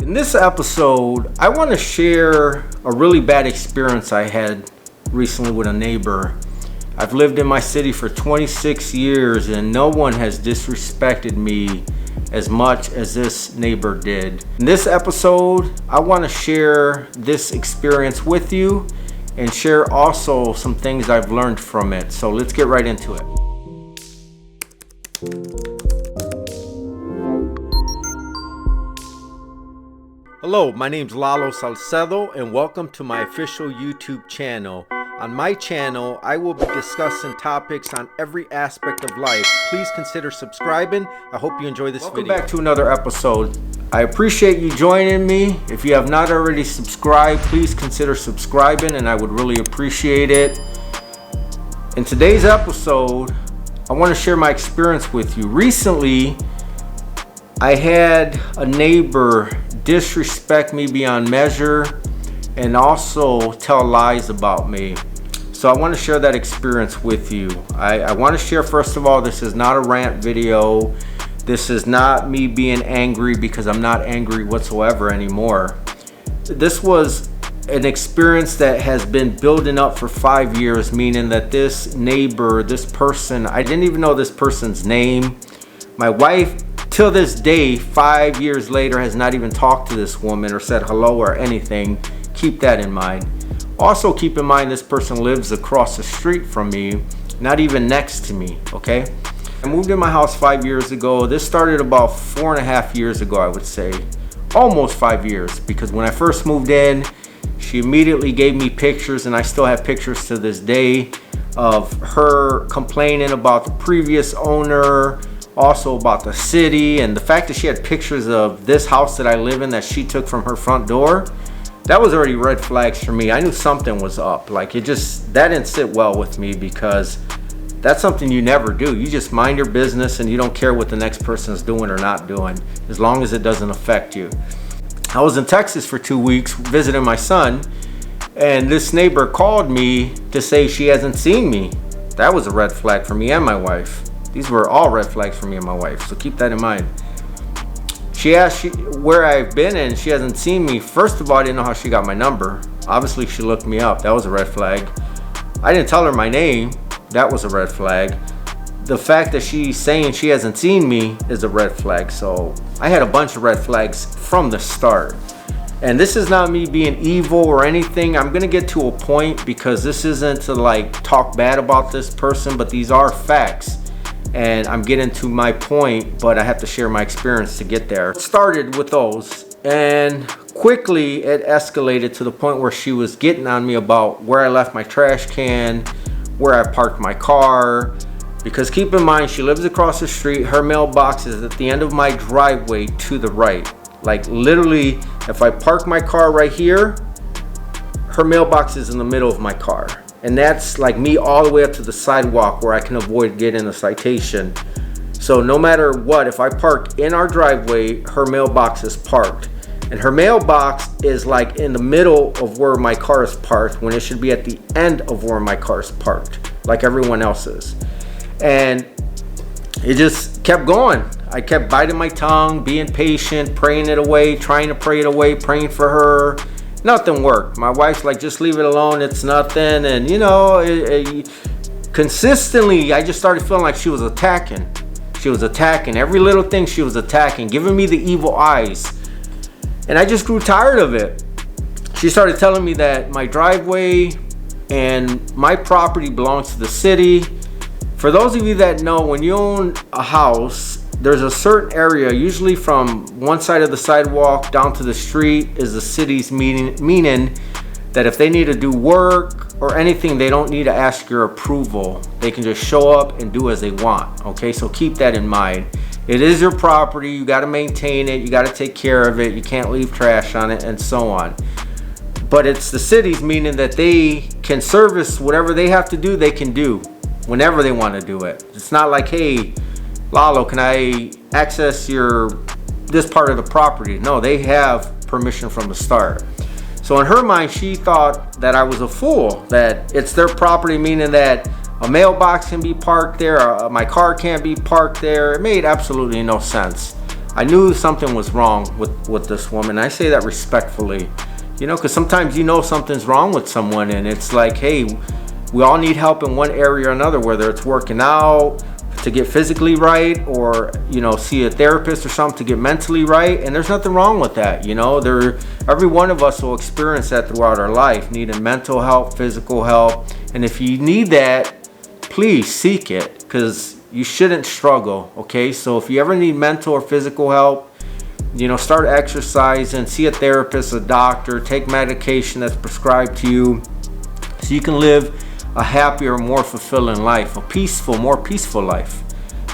In this episode, I want to share a really bad experience I had recently with a neighbor. I've lived in my city for 26 years and no one has disrespected me as much as this neighbor did. In this episode, I want to share this experience with you and share also some things I've learned from it. So let's get right into it. Hello, my name's Lalo Salcedo and welcome to my official YouTube channel. On my channel, I will be discussing topics on every aspect of life. Please consider subscribing. I hope you enjoy this video. Welcome back to another episode. I appreciate you joining me. If you have not already subscribed, please consider subscribing and I would really appreciate it. In today's episode, I want to share my experience with you. Recently, I had a neighbor disrespect me beyond measure and also tell lies about me. So I want to share that experience with you. I want to share, first of all, this is not a rant video. This is not me being angry because I'm not angry whatsoever anymore. This was an experience that has been building up for 5 years, meaning that this neighbor, this person, I didn't even know this person's name. My wife, till this day, 5 years later, has not even talked to this woman or said hello or anything. Keep that in mind. Also keep in mind this person lives across the street from me, not even next to me, okay? I moved in my house 5 years ago. This started about 4.5 years ago, I would say. Almost 5 years, because when I first moved in, she immediately gave me pictures, and I still have pictures to this day of her complaining about the previous owner, also about the city, and the fact that she had pictures of this house that I live in that she took from her front door. That was already red flags for me. I knew something was up. Like, that didn't sit well with me, because that's something you never do. You just mind your business and you don't care what the next person is doing or not doing, as long as it doesn't affect you. I was in Texas for 2 weeks visiting my son, and this neighbor called me to say she hasn't seen me. That was a red flag for me and my wife. These were all red flags for me and my wife, so keep that in mind. She asked where I've been and she hasn't seen me. First of all, I didn't know how she got my number. Obviously, she looked me up. That was a red flag. I didn't tell her my name. That was a red flag. The fact that she's saying she hasn't seen me is a red flag. So I had a bunch of red flags from the start. And this is not me being evil or anything. I'm gonna get to a point, because this isn't to like talk bad about this person, but these are facts. And I'm getting to my point, but I have to share my experience to get there. It started with those, and quickly it escalated to the point where she was getting on me about where I left my trash can, where I parked my car. Because keep in mind, she lives across the street. Her mailbox is at the end of my driveway to the right. Like, literally, if I park my car right here, her mailbox is in the middle of my car. And that's like me all the way up to the sidewalk where I can avoid getting a citation. So no matter what, if I park in our driveway, her mailbox is parked. And her mailbox is like in the middle of where my car is parked, when it should be at the end of where my car is parked, like everyone else's. And it just kept going. I kept biting my tongue, being patient, praying it away, trying to pray it away, praying for her. Nothing worked. My wife's like, just leave it alone, it's nothing. And you know, consistently, I just started feeling like she was attacking. She was attacking. Every little thing she was attacking, giving me the evil eyes. And I just grew tired of it. She started telling me that my driveway and my property belongs to the city. For those of you that know, when you own a house, there's a certain area, usually from one side of the sidewalk down to the street, is the city's, meaning that if they need to do work or anything, they don't need to ask your approval. They can just show up and do as they want, okay? So keep that in mind. It is your property, you gotta maintain it, you gotta take care of it, you can't leave trash on it, and so on. But it's the city's, meaning that they can service whatever they have to do, they can do whenever they want to do it. It's not like, hey, Lalo, can I access this part of the property? No, they have permission from the start. So in her mind, she thought that I was a fool, that it's their property, meaning that a mailbox can be parked there, my car can't be parked there. It made absolutely no sense. I knew something was wrong with this woman. I say that respectfully, you know, because sometimes you know something's wrong with someone, and it's like, hey, we all need help in one area or another, whether it's working out to get physically right, or, you know, see a therapist or something to get mentally right. And there's nothing wrong with that, you know. Every one of us will experience that throughout our life, needing mental help, physical help. And if you need that, please seek it, because you shouldn't struggle, okay? So if you ever need mental or physical help, you know, start exercising, see a therapist, a doctor, take medication that's prescribed to you, so you can live a happier, more fulfilling life, more peaceful life.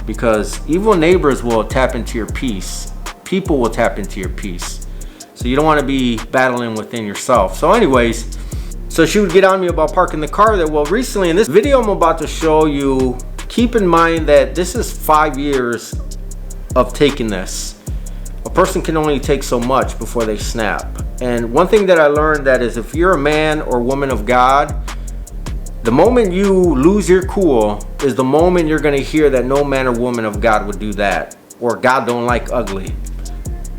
Because evil neighbors will tap into your peace. People will tap into your peace. So you don't want to be battling within yourself. So anyways, so she would get on me about parking the car there. Well, recently in this video I'm about to show you, keep in mind that this is 5 years of taking this. A person can only take so much before they snap. And one thing that I learned, that is, if you're a man or woman of God, the moment you lose your cool is the moment you're going to hear that no man or woman of God would do that, or God don't like ugly.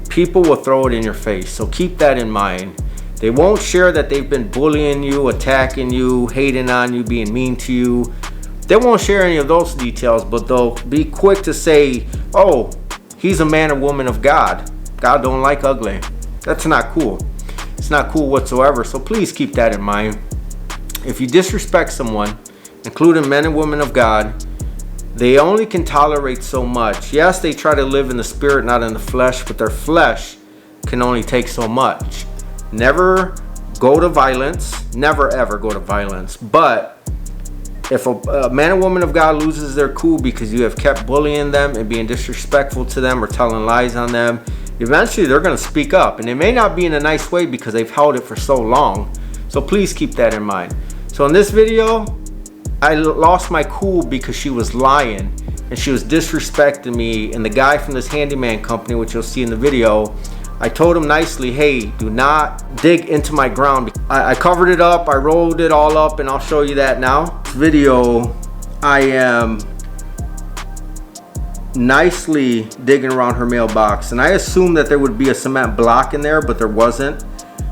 People will throw it in your face, so keep that in mind. They won't share that they've been bullying you, attacking you, hating on you, being mean to you. They won't share any of those details, but they'll be quick to say, oh, he's a man or woman of God. God don't like ugly. That's not cool. It's not cool whatsoever, so please keep that in mind. If you disrespect someone, including men and women of God, they only can tolerate so much. Yes, they try to live in the spirit, not in the flesh, but their flesh can only take so much. Never go to violence. Never ever go to violence. But if a man or woman of God loses their cool because you have kept bullying them and being disrespectful to them or telling lies on them, eventually they're going to speak up. And it may not be in a nice way because they've held it for so long. So please keep that in mind. So in this video, I lost my cool because she was lying and she was disrespecting me. And the guy from this handyman company, which you'll see in the video, I told him nicely, hey, do not dig into my ground. I covered it up, I rolled it all up, and I'll show you that now. This video, I am nicely digging around her mailbox, and I assumed that there would be a cement block in there, but there wasn't.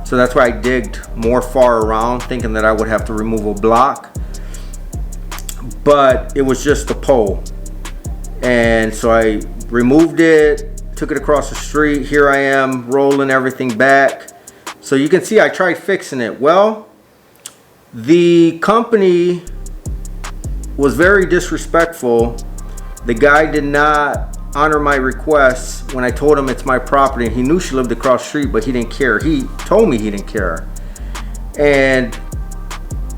So that's why I digged more far around, thinking that I would have to remove a block. But it was just a pole. And so I removed it, took it across the street. Here I am rolling everything back. So you can see I tried fixing it. Well, the company was very disrespectful. The guy did not honor my requests when I told him it's my property, and he knew she lived across the street, but he didn't care. He told me he didn't care, and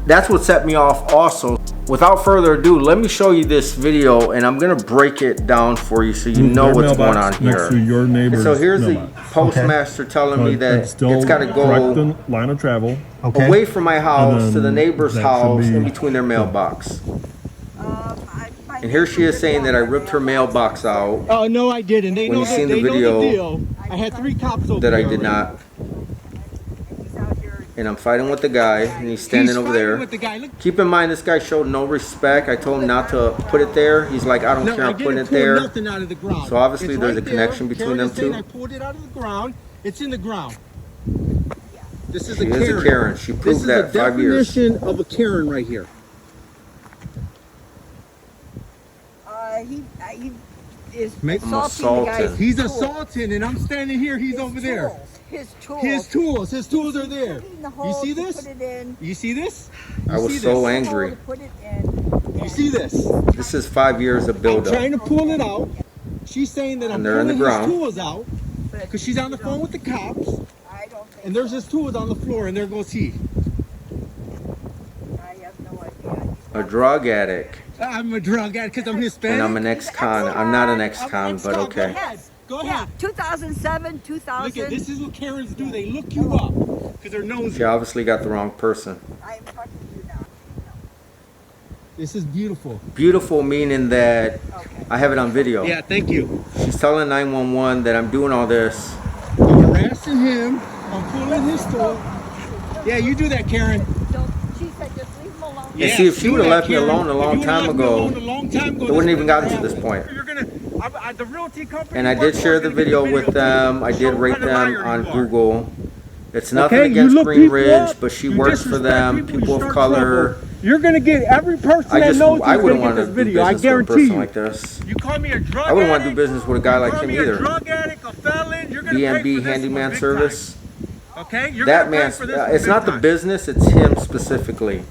that's what set me off also. Without further ado, let me show you this video, and I'm gonna break it down for you so you know what's going on here. Next to your neighbor's so here's the postmaster telling me that it's got to go line of travel away from my house to the neighbor's house in between their mailbox. And here she is saying that I ripped her mailbox out. Oh, no, I didn't. They when know you seen the they video know the deal. I had 3 cops over that I there did already. not. And I'm fighting with the guy, and he's standing over there. With the guy. Look. Keep in mind, this guy showed no respect. I told him not to put it there. He's like, I don't care, I'm putting it there. Nothing out of the ground. So obviously it's there's right a connection there. between Karen them two. I pulled it out of the ground. It's in the ground. This is She a Karen. is a Karen. She proved that 5 years. This is the definition of a Karen right here. He is I'm assaulting the guy's assaulting. He's tools. assaulting, and I'm standing here. He's over there. His tools. His tools are there. You see this? Put it in. You see this? I was so angry. Put it in. You see this? This is 5 years of I'm buildup. trying to pull it out. She's saying that I'm And they're in pulling the his ground. tools out because she's on the phone with the cops, I don't think and there's his tools on the floor, and there goes he. I have no idea. A drug addict. I'm a drug addict because I'm Hispanic. And I'm an ex-con. I'm not an ex-con, but okay. Yes. Go Yeah. ahead. 2007, 2000. Look at this. Is what Karens do. They look you up because they're nosy. She obviously got the wrong person. I'm fucking you now. This is beautiful. Beautiful meaning that Okay. I have it on video. Yeah, thank you. She's telling 911 that I'm doing all this. I'm harassing him. I'm pulling his tool. Yeah, you do that, Karen. Don't, she said just leave him alone. And see, if she do would have that, left me Karen. alone a long If you would've time left me ago, alone a long time ago, it wouldn't this even gotten to wouldn't this point. happen. The realty company. And I did share the video with them. I did rate them on Google. It's nothing Okay, against GRINCH, up, but she you works for disrespect them, people of color. trouble. You're gonna get every person that knows I you's wouldn't gonna want get to this do video. I business with a guarantee person you. like this. You call me a drug I wouldn't want to addict, do business with a guy like call him me a either. drug addict, a felon, you're gonna pay for B&B this handyman big service. time. Okay, you're That gonna pay man, for this one it's big not the time. business, it's him specifically.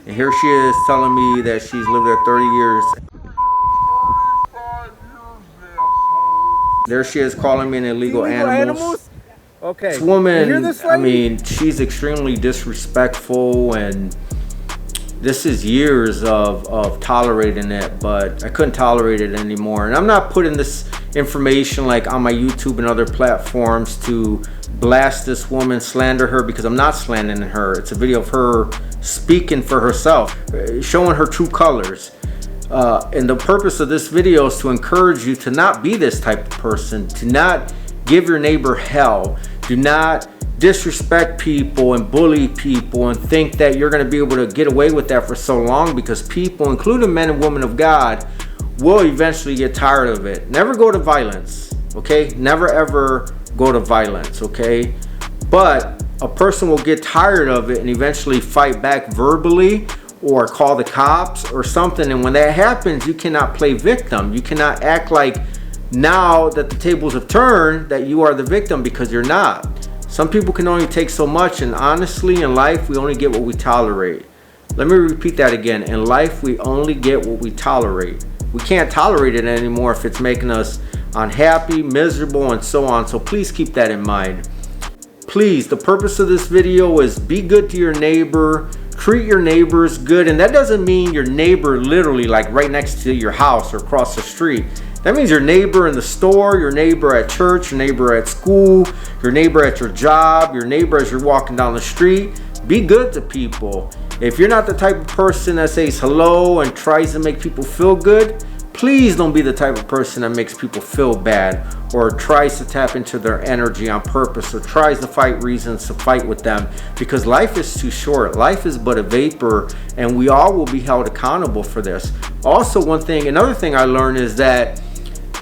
And here she is telling me that she's lived there 30 years. There she is calling me an illegal animals. Okay. This You hear woman, this I lady? mean, she's extremely disrespectful, and this is years of tolerating it, but I couldn't tolerate it anymore. And I'm not putting this information like on my YouTube and other platforms to blast this woman, slander her, because I'm not slandering her. It's a video of her speaking for herself, showing her true colors. And the purpose of this video is to encourage you to not be this type of person, to not give your neighbor hell, do not disrespect people and bully people and think that you're going to be able to get away with that for so long, because people, including men and women of God, will eventually get tired of it. Never go to violence, okay? Never ever go to violence, okay? But a person will get tired of it and eventually fight back verbally or call the cops or something. And when that happens, you cannot play victim. You cannot act like now that the tables have turned that you are the victim, because you're not. Some people can only take so much, and honestly in life we only get what we tolerate. Let me repeat that again. In life we only get what we tolerate. We can't tolerate it anymore if it's making us unhappy, miserable, and so on. So please keep that in mind. Please, the purpose of this video is be good to your neighbor, treat your neighbors good. And that doesn't mean your neighbor literally like right next to your house or across the street. That means your neighbor in the store, your neighbor at church, your neighbor at school, your neighbor at your job, your neighbor as you're walking down the street. Be good to people. If you're not the type of person that says hello and tries to make people feel good, please don't be the type of person that makes people feel bad or tries to tap into their energy on purpose or tries to fight reasons to fight with them, because life is too short. Life is but a vapor, and we all will be held accountable for this. Also, another thing I learned is that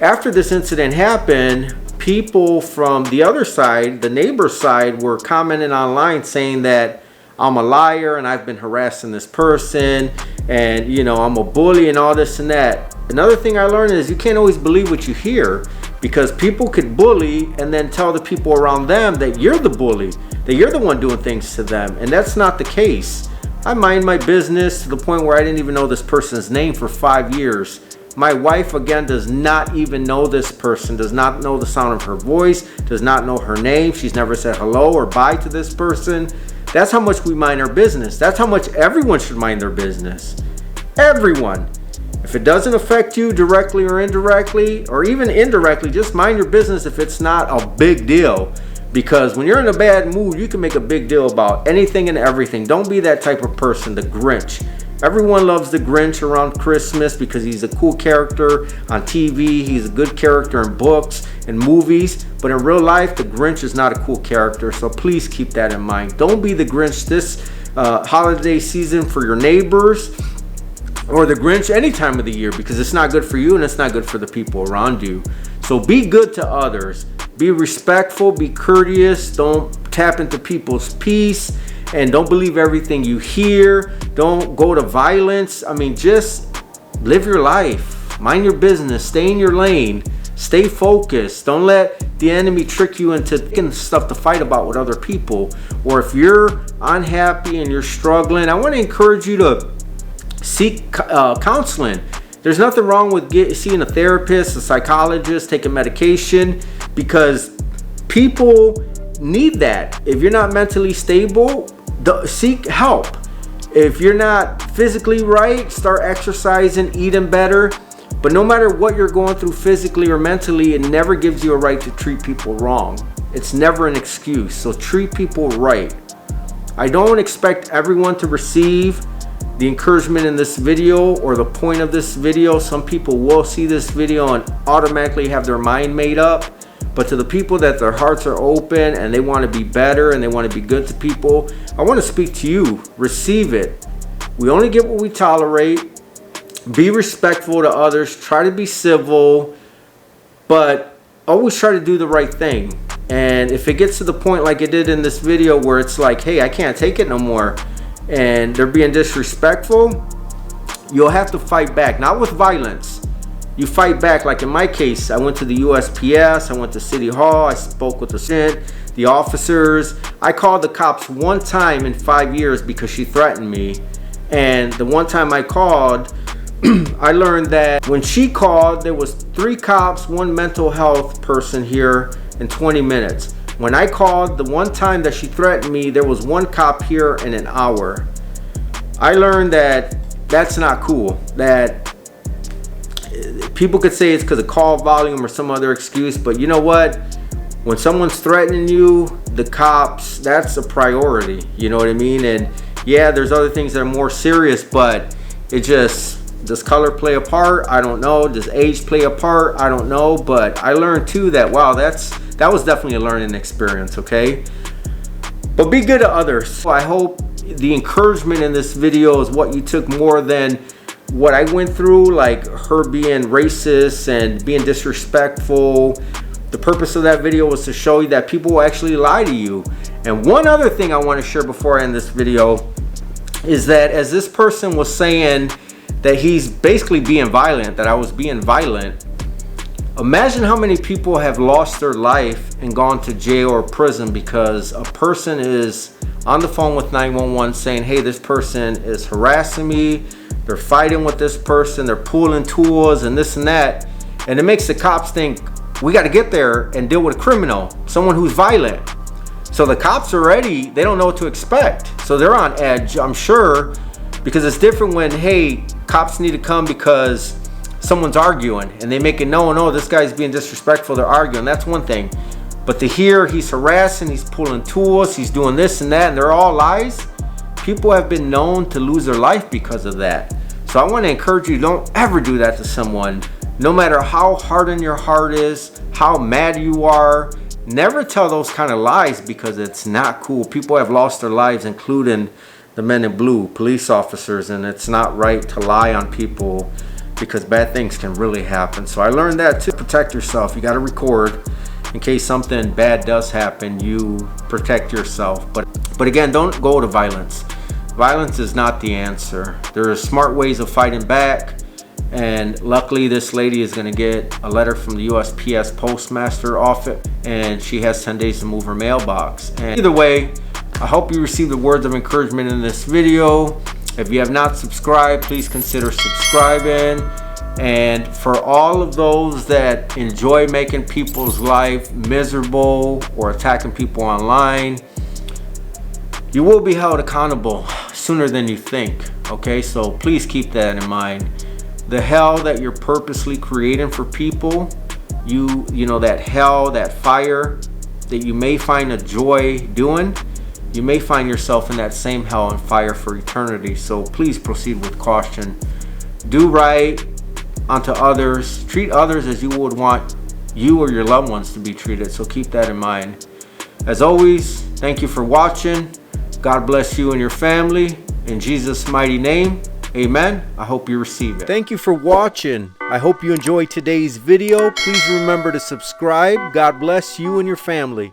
after this incident happened, people from the other side, the neighbor side, were commenting online saying that I'm a liar and I've been harassing this person and, you know, I'm a bully and all this and that. Another thing I learned is you can't always believe what you hear, because people could bully and then tell the people around them that you're the bully, that you're the one doing things to them, and that's not the case. I mind my business to the point where I didn't even know this person's name for 5 years. My wife, again, does not even know this person, does not know the sound of her voice, does not know her name. She's never said hello or bye to this person. That's how much we mind our business. That's how much everyone should mind their business. Everyone. If it doesn't affect you directly or indirectly, or even indirectly, just mind your business if it's not a big deal. Because when you're in a bad mood, you can make a big deal about anything and everything. Don't be that type of person, the Grinch. Everyone loves the Grinch around Christmas because he's a cool character on TV. He's a good character in books and movies. But in real life, the Grinch is not a cool character. So please keep that in mind. Don't be the Grinch this holiday season for your neighbors, or the Grinch any time of the year, because it's not good for you and it's not good for the people around you. So be good to others. Be respectful. Be courteous. Don't tap into people's peace. And don't believe everything you hear. Don't go to violence. I mean, just live your life. Mind your business. Stay in your lane. Stay focused. Don't let the enemy trick you into thinking stuff to fight about with other people. Or if you're unhappy and you're struggling, I want to encourage you to seek counseling. There's nothing wrong with seeing a therapist, a psychologist, taking medication, because people need that. If you're not mentally stable, seek help. If you're not physically right, start exercising, eating better. But no matter what you're going through physically or mentally, it never gives you a right to treat people wrong. It's never an excuse. So treat people right. I don't expect everyone to receive the encouragement in this video or the point of this video. Some people will see this video and automatically have their mind made up. But to the people that their hearts are open and they want to be better and they want to be good to people, I want to speak to you. Receive it. We only get what we tolerate. Be respectful to others. Try to be civil, but always try to do the right thing. And if it gets to the point like it did in this video where it's like, hey, I can't take it no more, and they're being disrespectful, you'll have to fight back. Not with violence. You fight back. Like in my case, I went to the USPS, I went to City Hall, I spoke with the officers. I called the cops one time in 5 years because she threatened me. And the one time I called, I learned that when she called, there was 3 cops, 1 mental health person here in 20 minutes. When I called the one time that she threatened me, there was 1 cop here in an hour. I learned that that's not cool. That people could say it's because of call volume or some other excuse, but you know what? When someone's threatening you, the cops, that's a priority. You know what I mean? And yeah, there's other things that are more serious, but it just, does color play a part? I don't know. Does age play a part? I don't know. But I learned too that, wow, that was definitely a learning experience, okay? But be good to others. I hope the encouragement in this video is what you took more than what I went through, like her being racist and being disrespectful. The purpose of that video was to show you that people will actually lie to you. And one other thing I want to share before I end this video is that as this person was saying that he's basically being violent, that I was being violent, imagine how many people have lost their life and gone to jail or prison because a person is on the phone with 911 saying, hey, this person is harassing me, they're fighting with this person, they're pulling tools and this and that. And it makes the cops think, we got to get there and deal with a criminal, someone who's violent. So the cops already, they don't know what to expect. So they're on edge, I'm sure, because it's different when, hey, cops need to come because someone's arguing and they make it known, no, this guy's being disrespectful, they're arguing. That's one thing. But to hear he's harassing, he's pulling tools, he's doing this and that, and they're all lies, people have been known to lose their life because of that. So I want to encourage you, don't ever do that to someone. No matter how hardened your heart is, how mad you are, never tell those kind of lies because it's not cool. People have lost their lives, including the men in blue, police officers, and it's not right to lie on people because bad things can really happen. So I learned that to protect yourself. You got to record in case something bad does happen. You protect yourself. But again, don't go to violence. Violence is not the answer. There are smart ways of fighting back. And luckily this lady is going to get a letter from the USPS postmaster office, and she has 10 days to move her mailbox. And either way, I hope you received the words of encouragement in this video. If you have not subscribed, please consider subscribing. And for all of those that enjoy making people's life miserable or attacking people online, you will be held accountable sooner than you think. Okay, so please keep that in mind. The hell that you're purposely creating for people, you know, that hell, that fire that you may find a joy doing, you may find yourself in that same hell and fire for eternity. So please proceed with caution. Do right unto others. Treat others as you would want you or your loved ones to be treated. So keep that in mind. As always, thank you for watching. God bless you and your family. In Jesus' mighty name, amen. I hope you receive it. Thank you for watching. I hope you enjoyed today's video. Please remember to subscribe. God bless you and your family.